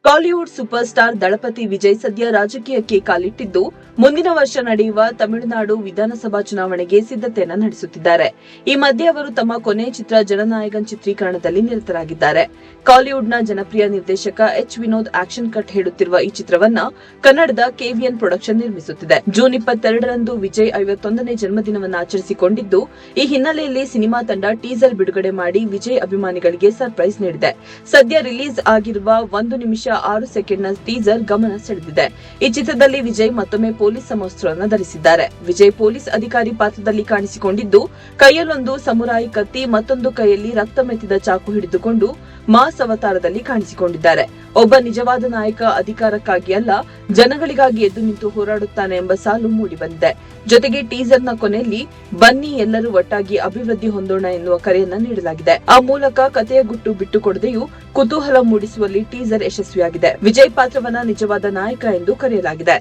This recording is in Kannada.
ಬಾಲಿವುಡ್ ಸೂಪರ್ ಸ್ಟಾರ್ ದಳಪತಿ ವಿಜಯ್ ಸದ್ಯ ರಾಜಕೀಯಕ್ಕೆ ಕಾಲಿಟ್ಟಿದ್ದು, ಮುಂದಿನ ವರ್ಷ ನಡೆಯುವ ತಮಿಳುನಾಡು ವಿಧಾನಸಭಾ ಚುನಾವಣೆಗೆ ಸಿದ್ಧತೆಯನ್ನು ನಡೆಸುತ್ತಿದ್ದಾರೆ. ಈ ಮಧ್ಯೆ ಅವರು ತಮ್ಮ ಕೊನೆಯ ಚಿತ್ರ ಜನನಾಯಕನ್ ಚಿತ್ರೀಕರಣದಲ್ಲಿ ನಿರತರಾಗಿದ್ದಾರೆ. ಕಾಲಿವುಡ್ನ ಜನಪ್ರಿಯ ನಿರ್ದೇಶಕ ಎಚ್ ವಿನೋದ್ ಆಕ್ಷನ್ ಕಟ್ ಹೇಳುತ್ತಿರುವ ಈ ಚಿತ್ರವನ್ನ ಕನ್ನಡದ ಕೆವಿಎನ್ ಪ್ರೊಡಕ್ಷನ್ ನಿರ್ಮಿಸುತ್ತಿದೆ. ಜೂನ್ 22ರಂದು ವಿಜಯ್ 51ನೇ ಜನ್ಮದಿನವನ್ನು ಆಚರಿಸಿಕೊಂಡಿದ್ದು, ಈ ಹಿನ್ನೆಲೆಯಲ್ಲಿ ಸಿನಿಮಾ ತಂಡ ಟೀಸರ್ ಬಿಡುಗಡೆ ಮಾಡಿ ವಿಜಯ್ ಅಭಿಮಾನಿಗಳಿಗೆ ಸರ್ಪ್ರೈಸ್ ನೀಡಿದೆ. ಸದ್ಯ ರಿಲೀಸ್ ಆಗಿರುವ 1 ನಿಮಿಷ 6 ಸೆಕೆಂಡ್ನ ಟೀಸರ್ ಗಮನ ಸೆಳೆದಿದೆ. ಈ ಚಿತ್ರದಲ್ಲಿ ವಿಜಯ್ ಮತ್ತೊಮ್ಮೆ ಪೊಲೀಸ್ ಸಮವಸ್ತ್ರವನ್ನು ಧರಿಸಿದ್ದಾರೆ. ವಿಜಯ್ ಪೊಲೀಸ್ ಅಧಿಕಾರಿ ಪಾತ್ರದಲ್ಲಿ ಕಾಣಿಸಿಕೊಂಡಿದ್ದು, ಕೈಯಲ್ಲೊಂದು ಸಮುರಾಯಿ ಕತ್ತಿ, ಮತ್ತೊಂದು ಕೈಯಲ್ಲಿ ರಕ್ತ ಮೆತ್ತಿದ ಚಾಕು ಹಿಡಿದುಕೊಂಡು ಮಾಸ್ ಅವತಾರದಲ್ಲಿ ಕಾಣಿಸಿಕೊಂಡಿದ್ದಾರೆ. ಒಬ್ಬ ನಿಜವಾದ ನಾಯಕ ಅಧಿಕಾರಕ್ಕಾಗಿ ಅಲ್ಲ, ಜನಗಳಿಗಾಗಿ ಎದ್ದು ನಿಂತು ಹೋರಾಡುತ್ತಾನೆ ಎಂಬ ಸಾಲು ಮೂಡಿಬಂದಿದೆ. ಜೊತೆಗೆ ಟೀಸರ್ನ ಕೊನೆಯಲ್ಲಿ ಬನ್ನಿ ಎಲ್ಲರೂ ಒಟ್ಟಾಗಿ ಅಭಿವೃದ್ಧಿ ಹೊಂದೋಣ ಎನ್ನುವ ಕರೆಯನ್ನ ನೀಡಲಾಗಿದೆ. ಆ ಮೂಲಕ ಕಥೆಯ ಗುಟ್ಟು ಬಿಟ್ಟುಕೊಡದೆಯೂ ಕುತೂಹಲ ಮೂಡಿಸುವಲ್ಲಿ ಟೀಸರ್ ಯಶಸ್ವಿಯಾಗಿದೆ. ವಿಜಯ್ ಪಾತ್ರವನ್ನ ನಿಜವಾದ ನಾಯಕ ಎಂದು ಕರೆಯಲಾಗಿದೆ.